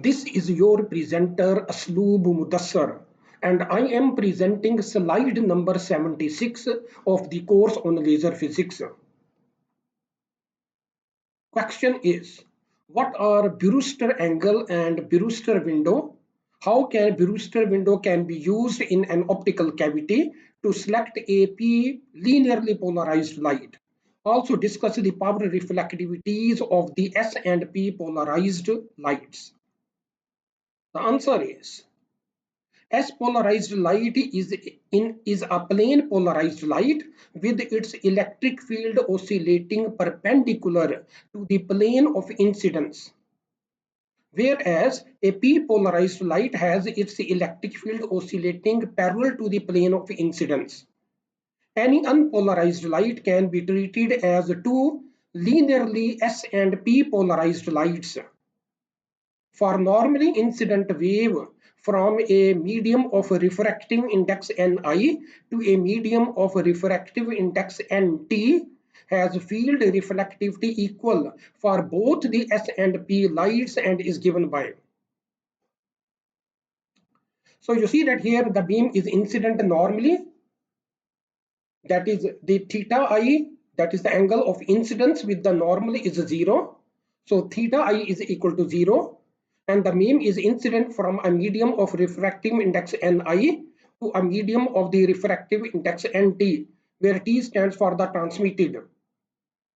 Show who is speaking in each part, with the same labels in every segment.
Speaker 1: This is your presenter Asloob Mudassar, and I am presenting slide number 76 of the course on laser physics. Question is, what are Brewster angle and Brewster window? How can Brewster window can be used in an optical cavity to select a p linearly polarized light? Also discuss the power reflectivities of the S and P polarized lights. The answer is S polarized light is a plane polarized light with its electric field oscillating perpendicular to the plane of incidence, whereas a p polarized light has its electric field oscillating parallel to the plane of incidence. Any unpolarized light can be treated as two linearly S and P polarized lights. For normally incident wave from a medium of refractive index Ni to a medium of refractive index Nt has field reflectivity equal for both the S and P lights and is given by. So you see that here the beam is incident normally, that is the theta I, that is the angle of incidence with the normal is 0. So theta I is equal to 0, and the beam is incident from a medium of refractive index Ni to a medium of the refractive index Nt, where T stands for the transmitted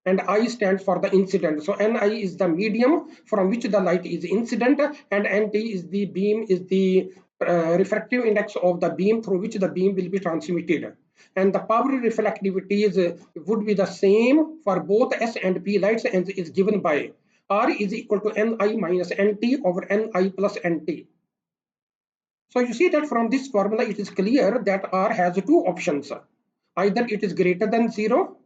Speaker 1: and I stands for the incident. So Ni is the medium from which the light is incident, and Nt is the beam, is the refractive index of the beam through which the beam will be transmitted. And the power reflectivity would be the same for both S and P lights and is given by R is equal to Ni minus Nt over Ni plus Nt. So you see that from this formula it is clear that R has two options. Either it is greater than 0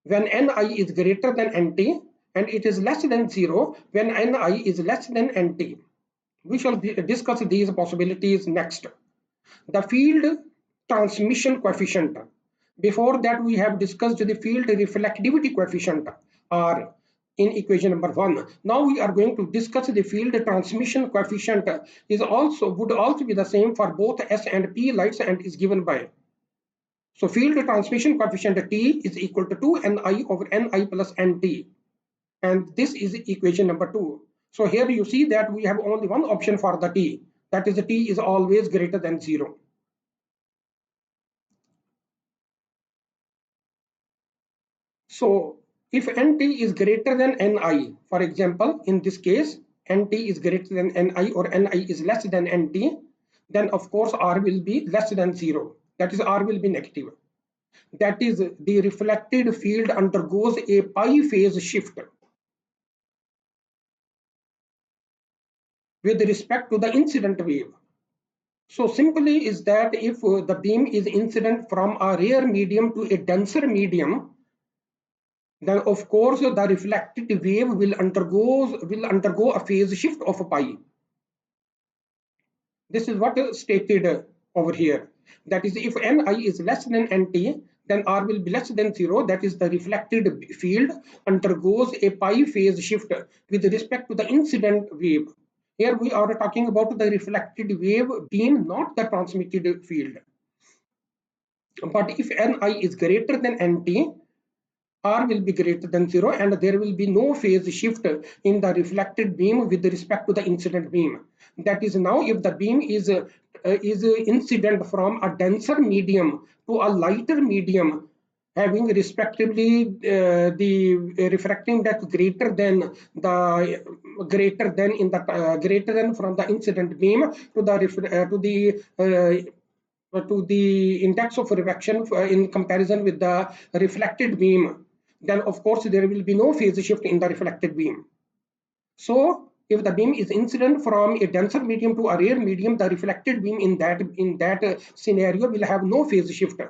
Speaker 1: when Ni is greater than Nt, and it is less than 0 when Ni is less than Nt. We shall discuss these possibilities next. The field transmission coefficient. Before that, we have discussed the field reflectivity coefficient, R, in equation number 1. Now we are going to discuss the field transmission coefficient would also be the same for both S and P lights and is given by. So field transmission coefficient T is equal to 2 Ni over Ni plus Nt. And this is equation number 2. So here you see that we have only one option for the T. That is the T is always greater than 0. So if Nt is greater than Ni, for example, in this case, Nt is greater than Ni or Ni is less than Nt, then of course R will be less than 0. That is R will be negative. That is, the reflected field undergoes a pi phase shift with respect to the incident wave. So simply is that if the beam is incident from a rare medium to a denser medium, then of course the reflected wave will undergo a phase shift of pi. This is what is stated over here. That is, if Ni is less than Nt, then R will be less than 0. That is, the reflected field undergoes a pi phase shift with respect to the incident wave. Here we are talking about the reflected wave beam, not the transmitted field. But if Ni is greater than Nt, R will be greater than 0 and there will be no phase shift in the reflected beam with respect to the incident beam. That is, now if the beam is incident from a denser medium to a lighter medium, having respectively the refractive index greater than from the incident beam to the index of refraction in comparison with the reflected beam, then of course there will be no phase shift in the reflected beam. So if the beam is incident from a denser medium to a rare medium, the reflected beam in that scenario will have no phase shift,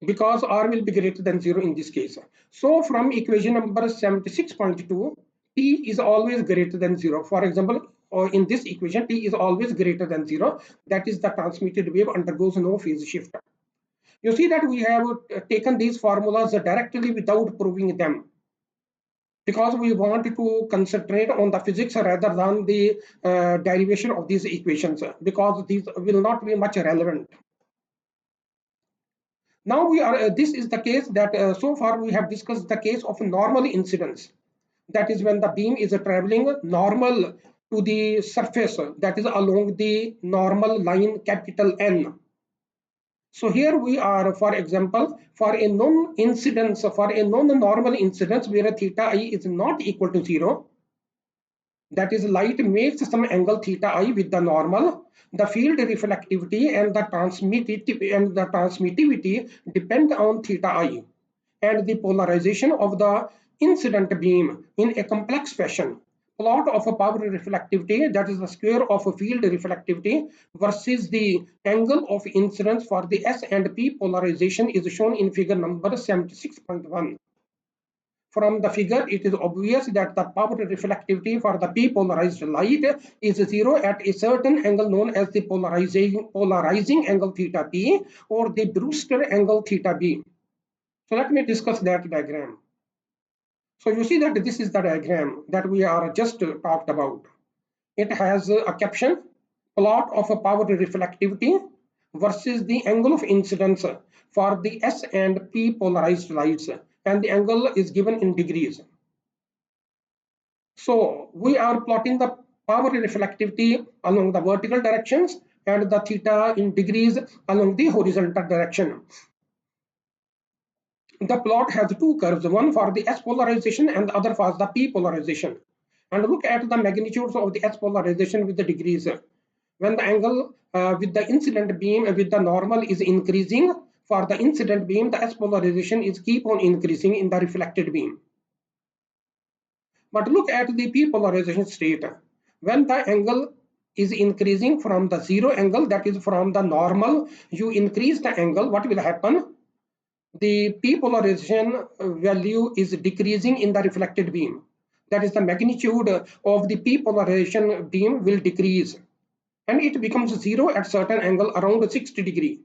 Speaker 1: because R will be greater than 0 in this case. So from equation number 76.2, T is always greater than 0. For example, or in this equation, T is always greater than 0. That is, the transmitted wave undergoes no phase shift. You see that we have taken these formulas directly without proving them. because we want to concentrate on the physics rather than the derivation of these equations, because these will not be much relevant. Now we are this is the case that so far we have discussed the case of normal incidence. That is when the beam is traveling normal to the surface, that is along the normal line capital N. So here we are, for example, for a non-incidence, for a non-normal incidence where theta I is not equal to 0, that is light makes some angle theta I with the normal, the field reflectivity and the transmittivity depend on theta I, and the polarization of the incident beam in a complex fashion. Plot of a power reflectivity, that is the square of a field reflectivity, versus the angle of incidence for the S and P polarization is shown in figure number 76.1. From the figure, it is obvious that the power reflectivity for the p-polarized light is 0 at a certain angle known as the polarizing angle theta p, or the Brewster angle theta b. So let me discuss that diagram. So you see that this is the diagram that we are just talked about. It has a caption, plot of a power reflectivity versus the angle of incidence for the S and P polarized lights, and the angle is given in degrees. So we are plotting the power reflectivity along the vertical directions and the theta in degrees along the horizontal direction. The plot has two curves, one for the S polarization and the other for the P polarization. And look at the magnitudes of the S polarization with the degrees. When the angle with the incident beam with the normal is increasing, for the incident beam, the S polarization is keep on increasing in the reflected beam. But look at the P polarization state. When the angle is increasing from the zero angle, that is from the normal, you increase the angle, what will happen? The P polarization value is decreasing in the reflected beam. That is, the magnitude of the P polarization beam will decrease, and it becomes zero at certain angle around 60 degree.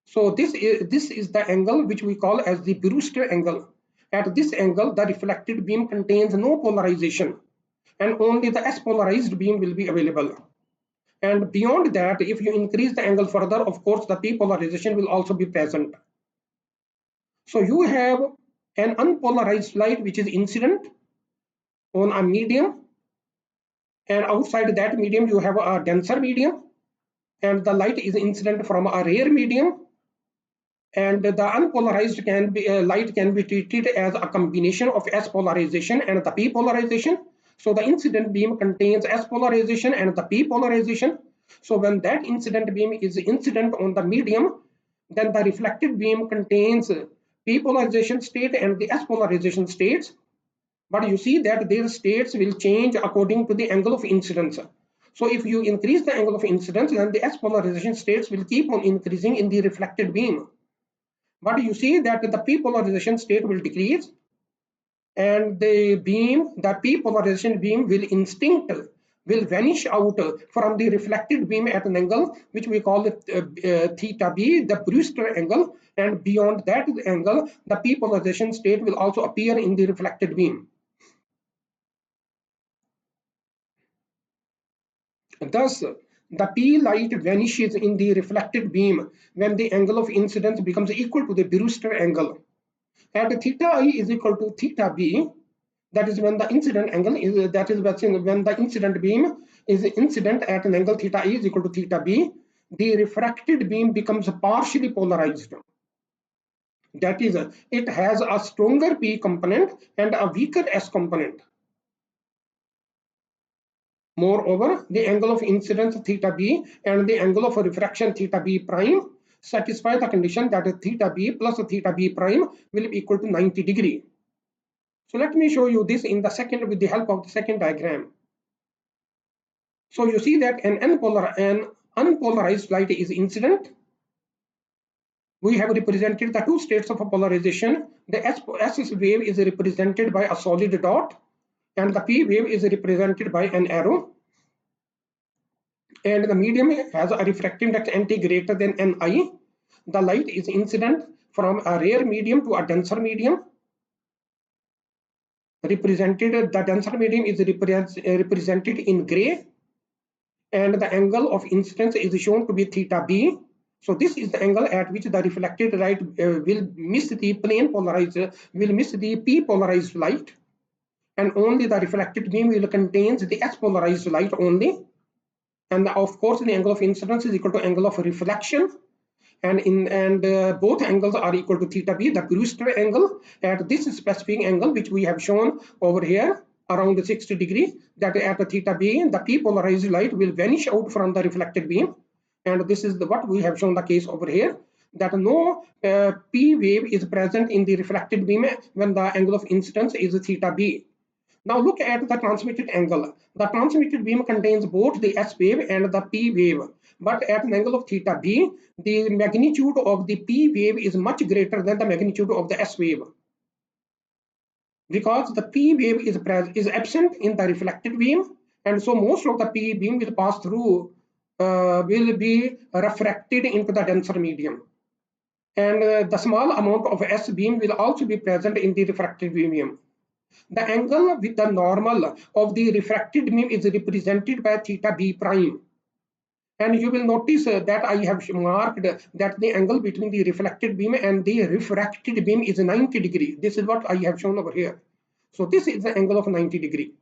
Speaker 1: So this is the angle which we call as the Brewster angle. At this angle, the reflected beam contains no polarization, and only the S polarized beam will be available. And beyond that, if you increase the angle further, of course, the P polarization will also be present. So you have an unpolarized light which is incident on a medium, and outside that medium you have a denser medium, and the light is incident from a rare medium, and the unpolarized light can be treated as a combination of S polarization and the P polarization. So the incident beam contains S polarization and the P polarization. So when that incident beam is incident on the medium, then the reflected beam contains P polarization state and the S polarization states. But you see that their states will change according to the angle of incidence. So if you increase the angle of incidence, then the S polarization states will keep on increasing in the reflected beam. But you see that the P polarization state will decrease, and the P polarization beam will vanish out from the reflected beam at an angle which we call it theta b, the Brewster angle, and beyond that angle, the P polarization state will also appear in the reflected beam. Thus, the P light vanishes in the reflected beam when the angle of incidence becomes equal to the Brewster angle. And theta I is equal to theta b, that is when the incident angle is, that is when the incident beam is incident at an angle theta I is equal to theta b, the refracted beam becomes partially polarized. That is, it has a stronger P component and a weaker S component. Moreover, the angle of incidence theta b and the angle of refraction theta b prime satisfy the condition that theta b plus theta b prime will be equal to 90 degree. So let me show you this in the second with the help of the second diagram. So you see that an unpolarized light is incident. We have represented the two states of polarization. The S wave is represented by a solid dot, and the P wave is represented by an arrow. And the medium has a refractive index NT greater than Ni. The light is incident from a rare medium to a denser medium. represented, the denser medium is represented in gray, and the angle of incidence is shown to be theta b. So this is the angle at which the reflected light will miss the plane polarized, will miss the p polarized light, and only the reflected beam will contains the s polarized light only. And of course the angle of incidence is equal to angle of reflection, and both angles are equal to theta b, the Brewster angle at this specific angle which we have shown over here around 60 degree, that at theta b the p polarized light will vanish out from the reflected beam, and this is what we have shown the case over here, that no p wave is present in the reflected beam when the angle of incidence is theta b. Now look at the transmitted angle. The transmitted beam contains both the S wave and the P wave, but at an angle of theta b, the magnitude of the P wave is much greater than the magnitude of the S wave, because the P wave is absent in the reflected beam, and so most of the P beam will pass through, will be refracted into the denser medium, and the small amount of S beam will also be present in the refracted medium. The angle with the normal of the refracted beam is represented by theta b prime. And you will notice that I have marked that the angle between the reflected beam and the refracted beam is 90 degree. This is what I have shown over here. So this is the angle of 90 degree.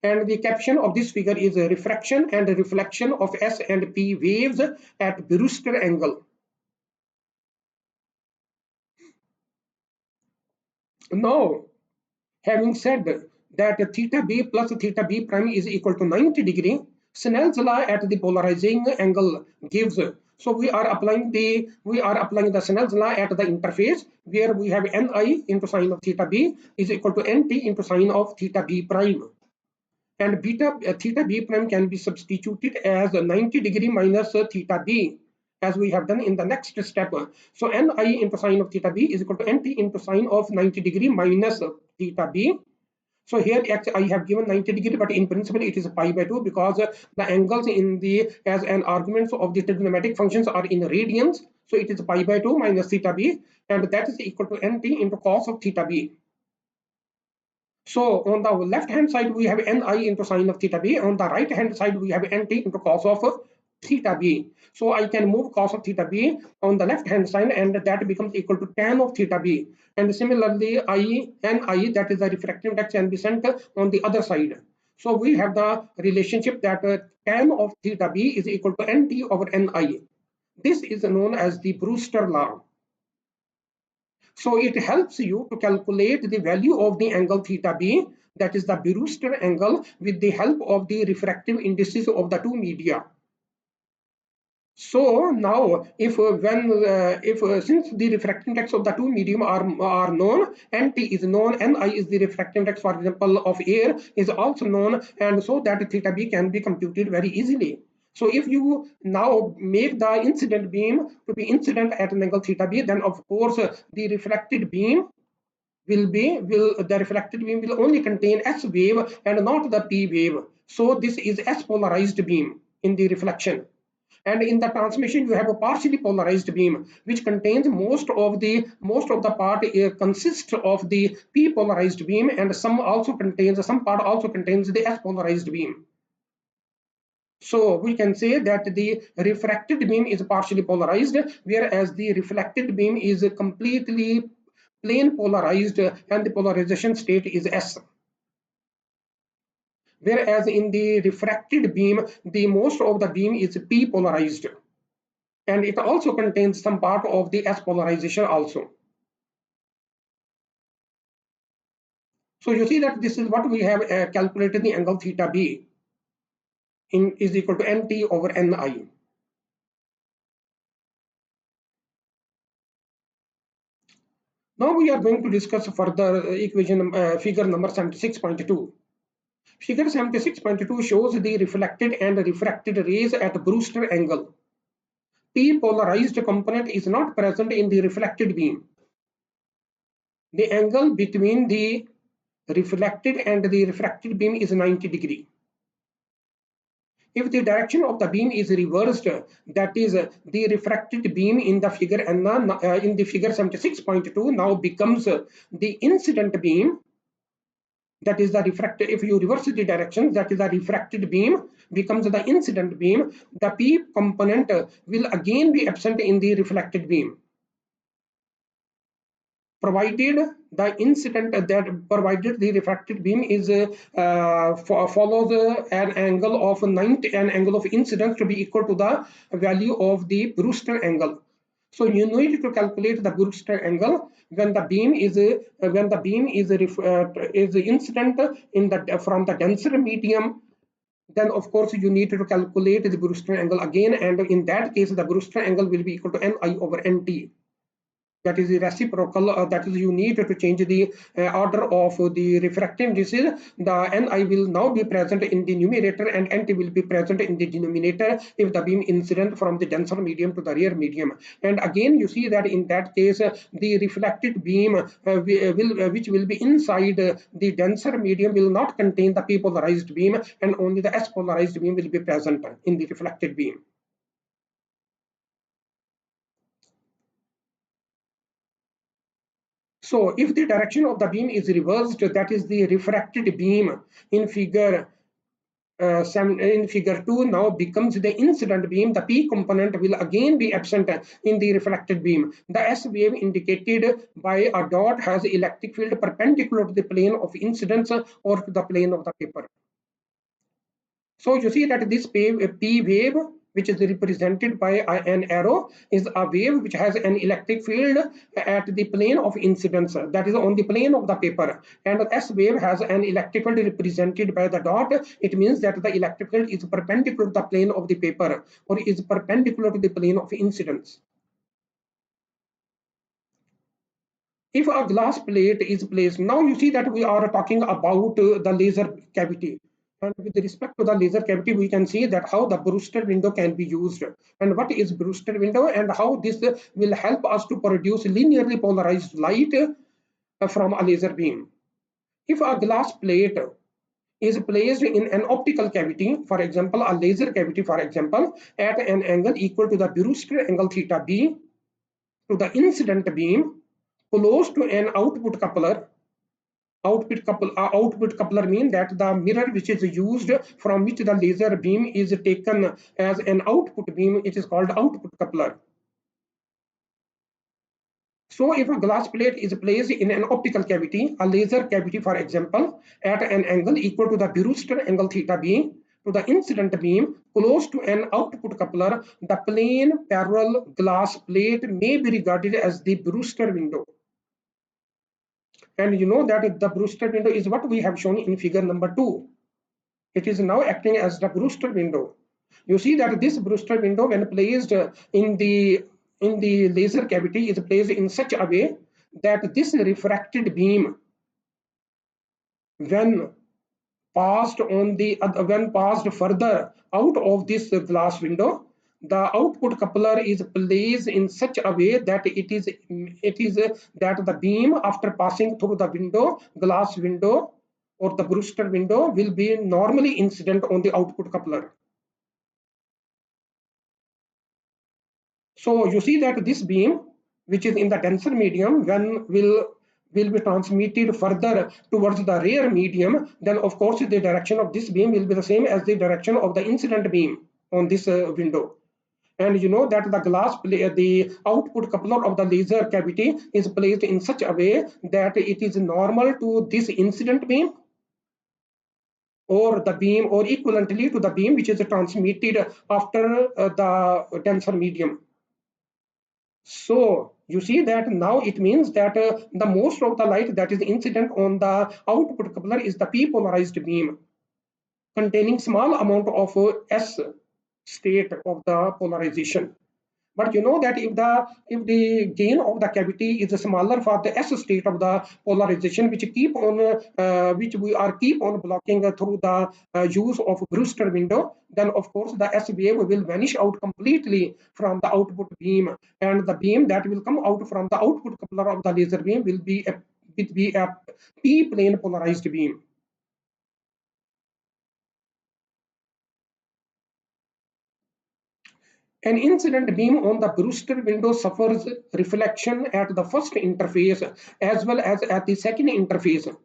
Speaker 1: And the caption of this figure is refraction and reflection of S and P waves at Brewster angle. Now, having said that theta b plus theta b prime is equal to 90 degree, Snell's law at the polarizing angle gives. So we are applying the Snell's law at the interface, where we have Ni into sine of theta b is equal to Nt into sine of theta b prime. And theta b prime can be substituted as 90 degree minus theta b, as we have done in the next step. So Ni into sine of theta b is equal to Nt into sine of 90 degree minus theta b. So here I have given 90 degree, but in principle it is pi by 2, because the angles in the as an arguments of the trigonometric functions are in radians. So it is pi by 2 minus theta b, and that is equal to Nt into cos of theta b. So on the left hand side we have Ni into sine of theta b. On the right hand side we have Nt into cos of theta b. So I can move cos of theta b on the left hand side, and that becomes equal to tan of theta b. And similarly, Ni, that is the refractive index, can be sent on the other side. So we have the relationship that tan of theta b is equal to Nt over Ni. This is known as the Brewster law. So it helps you to calculate the value of the angle theta b, that is the Brewster angle, with the help of the refractive indices of the two media. So now, if since the refractive index of the two medium are known, Nt is known, Ni is the refractive index, for example, of air is also known, and so that theta b can be computed very easily. So if you now make the incident beam to be incident at an angle theta b, then of course the reflected beam the reflected beam will only contain S wave and not the P wave. So this is S polarized beam in the reflection. And in the transmission you have a partially polarized beam which contains most of the part consists of the p polarized beam, and some part also contains the s polarized beam. So we can say that the refracted beam is partially polarized, whereas the reflected beam is completely plane polarized, and the polarization state is S. Whereas in the refracted beam, the most of the beam is p polarized, and it also contains some part of the S polarization also. So you see that this is what we have calculated the angle theta b is equal to Nt over Ni. Now we are going to discuss further equation figure number 76.2. Figure 76.2 shows the reflected and refracted rays at Brewster angle. P polarized component is not present in the reflected beam. The angle between the reflected and the refracted beam is 90 degree. If the direction of the beam is reversed, that is the refracted beam in the figure in the figure 76.2 now becomes the incident beam, that is the refracted. If you reverse the direction, that is the refracted beam becomes the incident beam. The P component will again be absent in the reflected beam, provided the incident that provided the refracted beam is follows an angle of 90, an angle of incidence to be equal to the value of the Brewster angle. So you need to calculate the Brewster angle when the beam is incident in the from the denser medium. Then of course you need to calculate the Brewster angle again, and in that case the Brewster angle will be equal to Ni over Nt. That is the reciprocal, that is you need to change the order of the refractive indices. The Ni will now be present in the numerator and Nt will be present in the denominator if the beam incident from the denser medium to the rare medium. And again you see that in that case the reflected beam which will be inside the denser medium will not contain the p polarized beam, and only the s polarized beam will be present in the reflected beam. So if the direction of the beam is reversed, that is the refracted beam in figure in figure 2 now becomes the incident beam. The P component will again be absent in the reflected beam. The S wave indicated by a dot has electric field perpendicular to the plane of incidence or to the plane of the paper. So you see that this P wave, which is represented by an arrow, is a wave which has an electric field at the plane of incidence, that is on the plane of the paper. And S wave has an electric field represented by the dot. It means that the electric field is perpendicular to the plane of the paper, or is perpendicular to the plane of incidence. If a glass plate is placed, now you see that we are talking about the laser cavity. And with respect to the laser cavity, we can see that how the Brewster window can be used, and what is Brewster window, and how this will help us to produce linearly polarized light from a laser beam. If a glass plate is placed in an optical cavity, for example, a laser cavity, for example, at an angle equal to the Brewster angle theta b to the incident beam close to an output coupler. Output coupler mean that the mirror which is used from which the laser beam is taken as an output beam, it is called output coupler. So if a glass plate is placed in an optical cavity, a laser cavity for example, at an angle equal to the Brewster angle theta b to the incident beam close to an output coupler, the plane parallel glass plate may be regarded as the Brewster window. And you know that the Brewster window is what we have shown in figure number 2. It is now acting as the Brewster window. You see that this Brewster window, when placed in the laser cavity, is placed in such a way that this refracted beam, when passed further out of this glass window, the output coupler is placed in such a way that it is that the beam, after passing through the window, glass window or the Brewster window, will be normally incident on the output coupler. So you see that this beam, which is in the denser medium, when will be transmitted further towards the rare medium, then of course the direction of this beam will be the same as the direction of the incident beam on this window. And you know that the output coupler of the laser cavity is placed in such a way that it is normal to this incident beam or the beam, or equivalently to the beam which is transmitted after the denser medium. So you see that now it means that the most of the light that is incident on the output coupler is the p polarized beam containing small amount of s state of the polarization. But you know that if the gain of the cavity is smaller for the s state of the polarization, which we are keep on blocking through the use of Brewster window, then of course the s wave will vanish out completely from the output beam, and the beam that will come out from the output coupler of the laser beam will be a p plane polarized beam. An incident beam on the Brewster window suffers reflection at the first interface as well as at the second interface.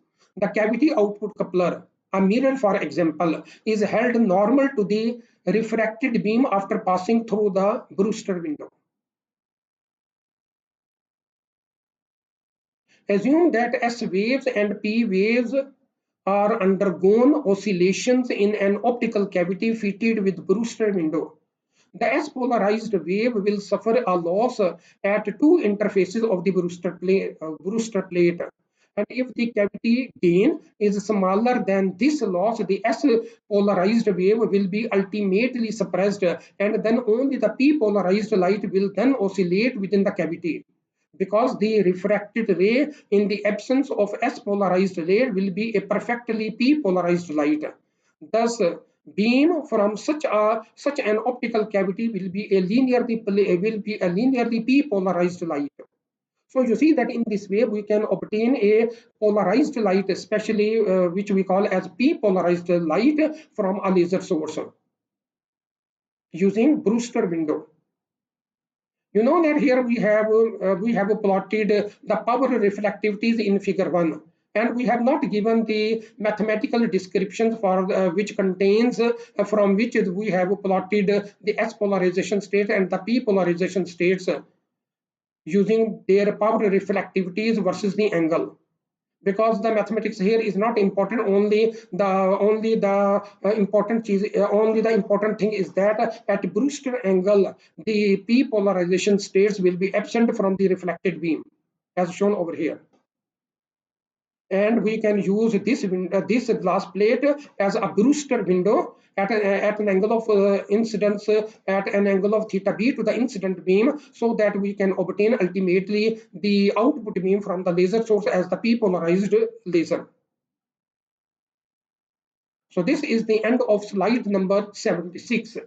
Speaker 1: The cavity output coupler, a mirror for example, is held normal to the refracted beam after passing through the Brewster window. Assume that S waves and P waves are undergone oscillations in an optical cavity fitted with Brewster window. The S-polarized wave will suffer a loss at two interfaces of the Brewster plate. And if the cavity gain is smaller than this loss, the S-polarized wave will be ultimately suppressed, and then only the P-polarized light will then oscillate within the cavity, because the refracted ray in the absence of S-polarized ray will be a perfectly P-polarized light. Thus, beam from such an optical cavity will be a linearly P-polarized light. So you see that in this way we can obtain a polarized light, especially which we call as P-polarized light from a laser source using Brewster window. You know that here we have plotted the power reflectivities in figure 1, and we have not given the mathematical descriptions for which contains from which we have plotted the S polarization state and the P polarization states using their power reflectivities versus the angle, because the mathematics here is not important. Only the important thing is that at Brewster angle the P polarization states will be absent from the reflected beam as shown over here, and we can use this glass plate as a Brewster window at an angle of incidence at an angle of theta b to the incident beam, so that we can obtain ultimately the output beam from the laser source as the P polarized laser. So this is the end of slide number 76.